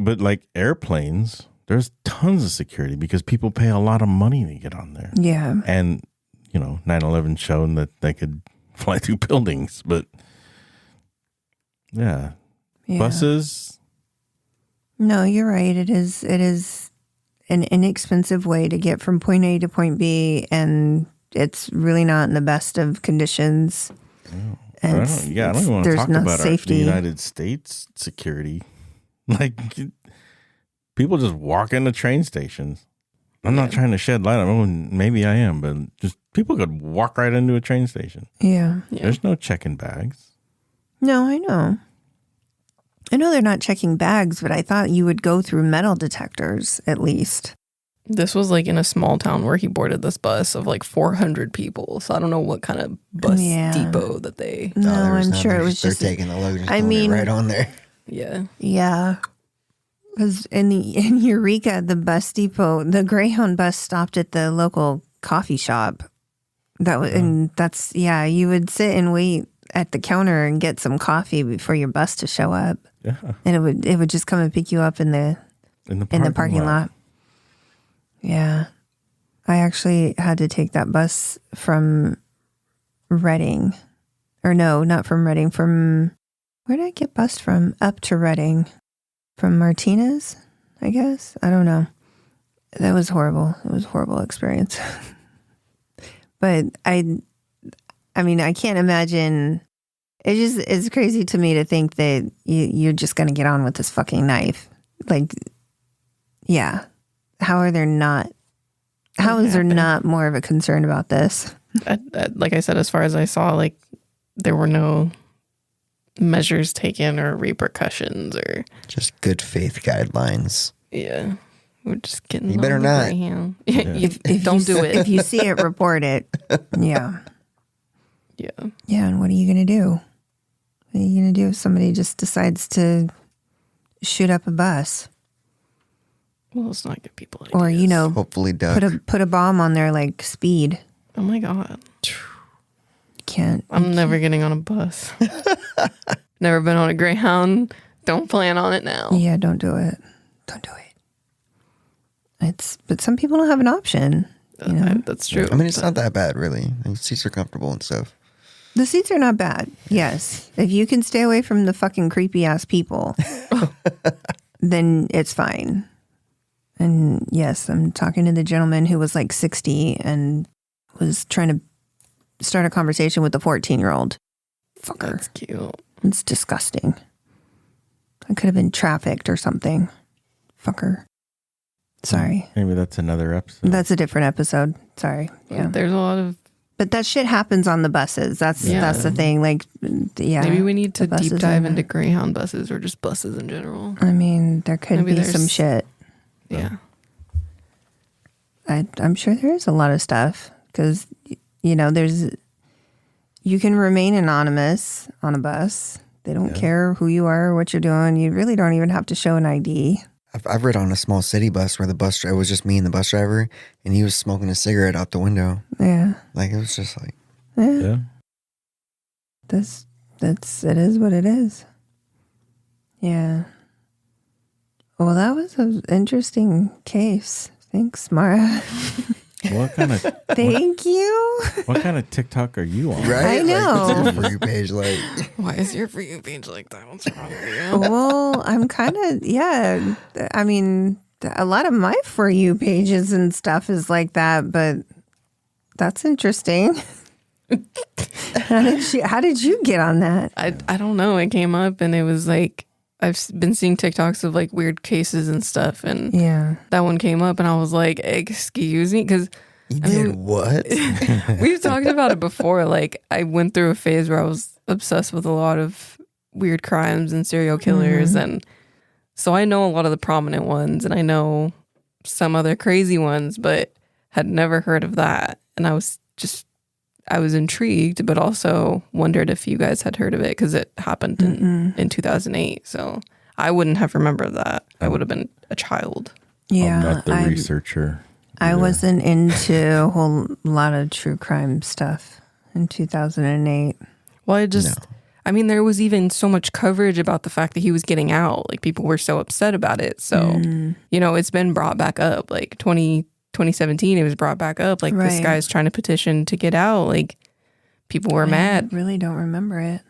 But like airplanes, there's tons of security because people pay a lot of money to get on there. Yeah. And, 9/11 shown that they could fly through buildings. But yeah. Buses. No, you're right. It is an inexpensive way to get from point A to point B, and it's really not in the best of conditions. I don't even want to talk about the United States security. Like, people just walk into train stations. I'm not trying to shed light on it. Maybe I am, but just people could walk right into a train station. Yeah. There's no checking bags. No, I know. I know they're not checking bags, but I thought you would go through metal detectors at least. This was like in a small town where he boarded this bus of like 400 people. So I don't know what kind of bus depot that they. No, there was I'm none. sure it was They're just. taking the luggage and I throwing mean- it right on there. Yeah. Yeah. Because in Eureka, the bus depot, the Greyhound bus stopped at the local coffee shop. You would sit and wait at the counter and get some coffee before your bus to show up. Yeah. And it would just come and pick you up in the parking lot. Yeah. I actually had to take that bus from Reading. Or no, not from Reading. From, where did I get bused from? Up to Reading. From Martinez, I guess. I don't know. That was horrible. It was a horrible experience. But I mean, I can't imagine. It's crazy to me to think that you're just going to get on with this fucking knife. Like, yeah. How is there not more of a concern about this? Like I said, as far as I saw, like there were no measures taken or repercussions or Just good faith guidelines. yeah. We're just getting. You better not. If don't do it. If you see it, report it. Yeah. Yeah. Yeah, and what are you going to do? What are you going to do if somebody just decides to shoot up a bus? Well, let's not give people ideas. Or, Hopefully duck. put a bomb on there like Speed. Oh my God. Can't. I'm never getting on a bus. Never been on a Greyhound. Don't plan on it now. Yeah, don't do it. Don't do it. But some people don't have an option. That's true. I mean, it's not that bad, really. The seats are comfortable and stuff. The seats are not bad. Yes. If you can stay away from the fucking creepy ass people, then it's fine. And yes, I'm talking to the gentleman who was like 60 and was trying to start a conversation with the 14-year-old. Fucker. That's cute. It's disgusting. I could have been trafficked or something. Fucker. Sorry. Maybe that's another episode. That's a different episode. Sorry. Yeah. There's a lot of. But that shit happens on the buses. That's the thing. Like, yeah. Maybe we need to the deep buses dive are- into Greyhound buses or just buses in general. I mean, there could Maybe be some there's- shit. Yeah. I'm sure there is a lot of stuff because, you can remain anonymous on a bus. They don't care who you are or what you're doing. You really don't even have to show an ID. I've ridden on a small city bus where the bus driver was just me and the bus driver, and he was smoking a cigarette out the window. Yeah. Like, it was just like, Yeah. It is what it is. Yeah. Well, that was an interesting case. Thanks, Mara. What kind of Thank you. what kind of TikTok are you on? right? I know. Like, what's your For You page like? Why is your For You page like that? What's wrong with you? Well, I'm kind of, yeah. I mean, a lot of my For You pages and stuff is like that, but that's interesting. How did you get on that? I don't know. It came up and it was like, I've been seeing TikToks of like weird cases and stuff. And Yeah. that one came up and I was like, excuse me? Because You did what? we've talked about it before. Like I went through a phase where I was obsessed with a lot of weird crimes and serial killers. And so I know a lot of the prominent ones and I know some other crazy ones, but had never heard of that. And I was just I was intrigued, but also wondered if you guys had heard of it because it happened in 2008. So I wouldn't have remembered that. I would have been a child. Yeah, I'm not the researcher. I wasn't into a whole lot of true crime stuff in 2008. Well, I mean, there was even so much coverage about the fact that he was getting out. Like, people were so upset about it. So, you know, it's been brought back up. Like, 2017, it was brought back up. Like, this guy's trying to petition to get out. Like, people were mad. I really don't remember it.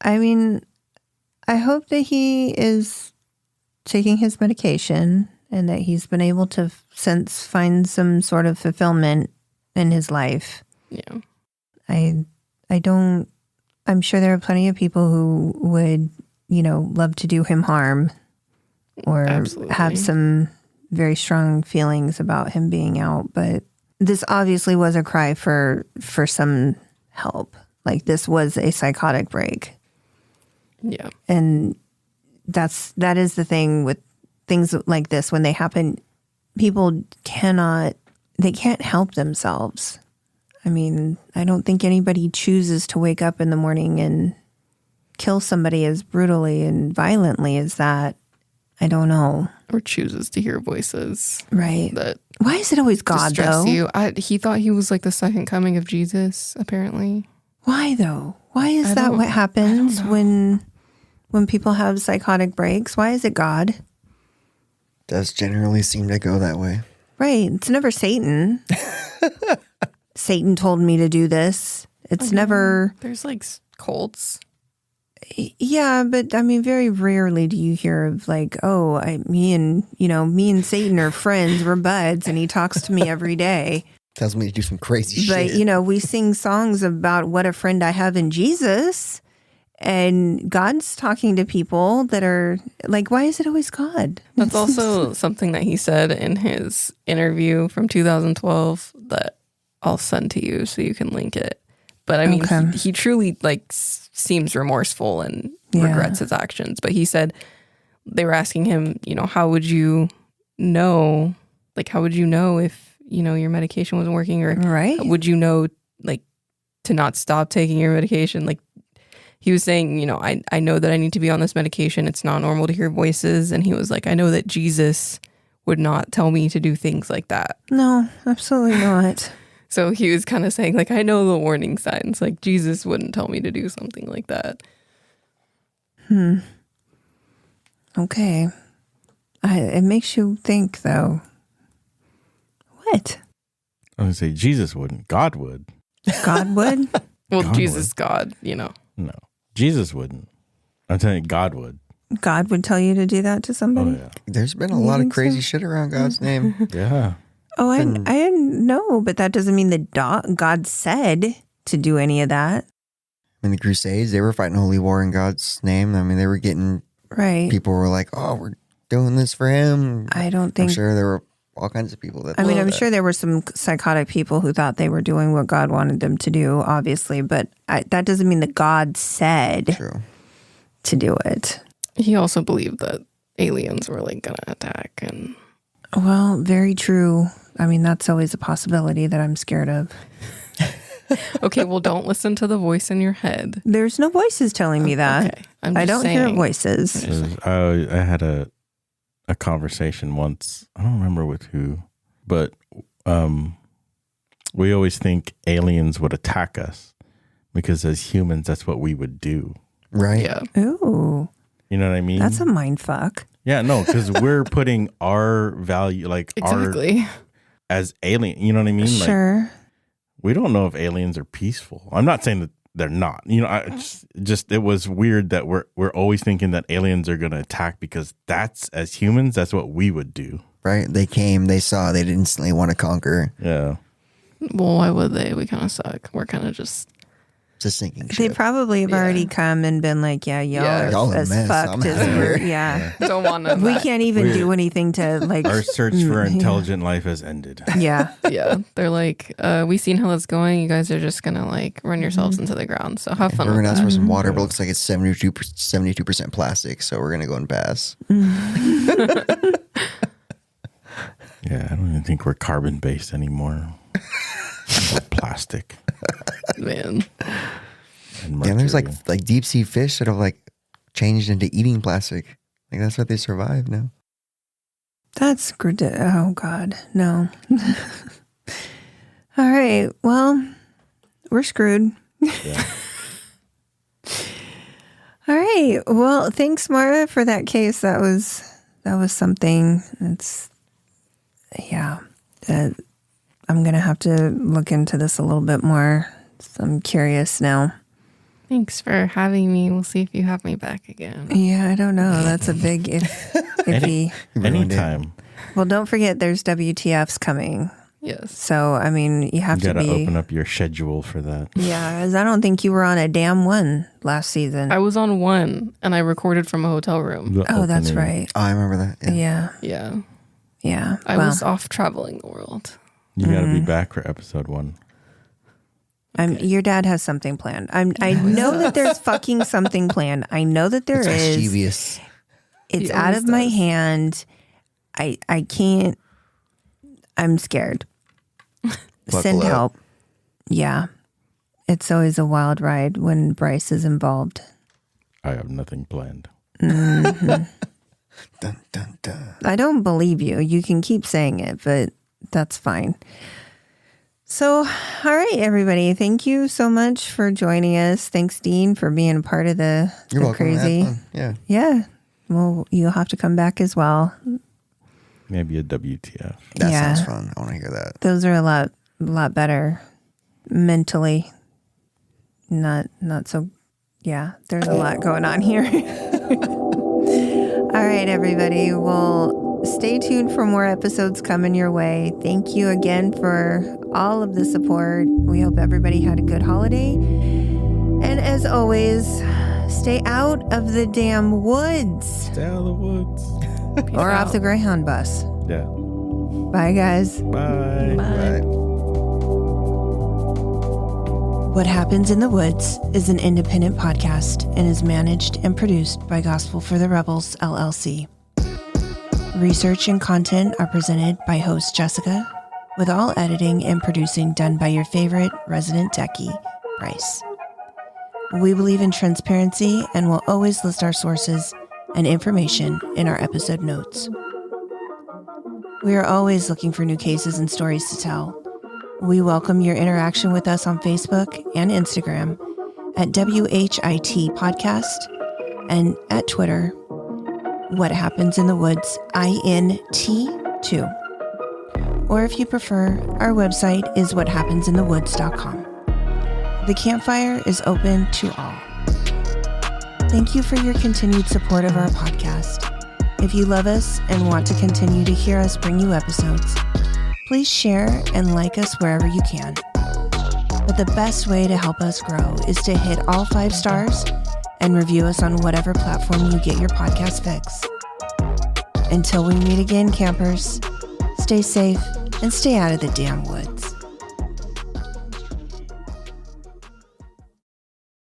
I mean, I hope that he is taking his medication and that he's been able to since find some sort of fulfillment in his life. Yeah. I'm sure there are plenty of people who would, you know, love to do him harm or have some very strong feelings about him being out. But this obviously was a cry for some help. Like, this was a psychotic break. Yeah. And that is the thing with things like this. When they happen, people can't help themselves. I mean, I don't think anybody chooses to wake up in the morning and kill somebody as brutally and violently as that. I don't know. Or chooses to hear voices. Right. That why is it always God, though? You. He thought he was like the second coming of Jesus, apparently. Why, though? Why is that what happens when people have psychotic breaks? Why is it God? Does generally seem to go that way. Right. It's never Satan. Satan told me to do this. It's never... There's like cults. Yeah, but I mean, very rarely do you hear of like, oh, me and Satan are friends, we're buds, and he talks to me every day. Tells me to do some crazy shit. But, you know, we sing songs about what a friend I have in Jesus, and God's talking to people that are like, why is it always God? That's also something that he said in his interview from 2012 that I'll send to you so you can link it. But I mean, he truly like seems remorseful and regrets his actions. But he said they were asking him, you know, how would you know? Like, how would you know if, you know, your medication wasn't working, or would you know, like, to not stop taking your medication? Like, he was saying, you know, I know that I need to be on this medication. It's not normal to hear voices. And he was like, I know that Jesus would not tell me to do things like that. No, absolutely not. So he was kind of saying, like, I know the warning signs. Like, Jesus wouldn't tell me to do something like that. Okay. It makes you think, though. What? I was going to say Jesus wouldn't. God would. God would? Well, God Jesus, would. God, you know. No. Jesus wouldn't. I'm telling you, God would. God would tell you to do that to somebody? Oh, yeah. There's been a lot of crazy shit around God's name. Yeah. Oh, I didn't know, but that doesn't mean that God said to do any of that. In the Crusades, they were fighting holy war in God's name. I mean, they were getting... Right. People were like, oh, we're doing this for him. I don't think... I'm sure there were all kinds of people that... I'm sure there were some psychotic people who thought they were doing what God wanted them to do, obviously, but that doesn't mean that God said to do it. He also believed that aliens were, like, going to attack and... Well, very true. I mean, that's always a possibility that I'm scared of. Okay, well, don't listen to the voice in your head. There's no voices telling me that. Okay. I don't hear voices. I had a conversation once. I don't remember with who, but we always think aliens would attack us because as humans, that's what we would do. Right. Yeah. Ooh. You know what I mean? That's a mind fuck. Yeah, no, because we're putting our value, like our as alien. You know what I mean? Sure. Like, we don't know if aliens are peaceful. I'm not saying that they're not. You know, it was weird that we're always thinking that aliens are going to attack because that's, as humans, that's what we would do. Right? They came, they saw, they'd instantly want to conquer. Yeah. Well, why would they? We kind of suck. We're kind of just sinking ship. They probably have already come and been like, y'all are as fucked as we're. Yeah. Don't want to. We can't even do anything to like. Our search for intelligent life has ended. Yeah. Yeah. They're like, we've seen how that's going. You guys are just going to like run yourselves into the ground. So have fun. We're going to ask for some water, but it looks like it's 72% plastic. So we're going to go and pass. Yeah. I don't even think we're carbon based anymore. Plastic. Man. And there's like deep sea fish that have like changed into eating plastic. Like that's what they survive now. That's good. Oh God, no. All right. Well, we're screwed. Yeah. All right. Well, thanks, Mara, for that case. That was something. I'm going to have to look into this a little bit more. So I'm curious now. Thanks for having me. We'll see if you have me back again. Yeah, I don't know. That's a big iffy. Anytime. Well, don't forget there's WTFs coming. Yes. So, I mean, you have to gotta open up your schedule for that. Yeah, because I don't think you were on a damn one last season. I was on one, and I recorded from a hotel room. That's right. Oh, I remember that. Yeah. I was off traveling the world. You gotta be back for episode 1. Your dad has something planned. I know that there's fucking something planned. I know that there is. Mischievous. It's out of my hand. I can't. I'm scared. Send help. Yeah. It's always a wild ride when Brice is involved. I have nothing planned. Mm-hmm. Dun, dun, dun. I don't believe you. You can keep saying it, but that's fine. So, all right, everybody. Thank you so much for joining us. Thanks, Dean, for being a part of the crazy. Yeah. Well, you'll have to come back as well. Maybe a WTF. That sounds fun. I want to hear that. Those are a lot better mentally. Not so. Yeah, there's a lot going on here. All right, everybody. Well, stay tuned for more episodes coming your way. Thank you again for all of the support. We hope everybody had a good holiday. And as always, stay out of the damn woods. Stay out of the woods. Or off the Greyhound bus. Yeah. Bye, guys. Bye. Bye. What Happens in the Woods is an independent podcast and is managed and produced by Gospel for the Rebels, LLC. Research and content are presented by host Jessica, with all editing and producing done by your favorite resident techie, Brice. We believe in transparency and will always list our sources and information in our episode notes. We are always looking for new cases and stories to tell. We welcome your interaction with us on Facebook and Instagram at WHIT Podcast and at Twitter, What Happens in the Woods, INT2. Or if you prefer, our website is whathappensinthewoods.com. The campfire is open to all. Thank you for your continued support of our podcast. If you love us and want to continue to hear us bring you episodes, please share and like us wherever you can. But the best way to help us grow is to hit all 5 stars and review us on whatever platform you get your podcast fix. Until we meet again, campers, stay safe and stay out of the damn woods.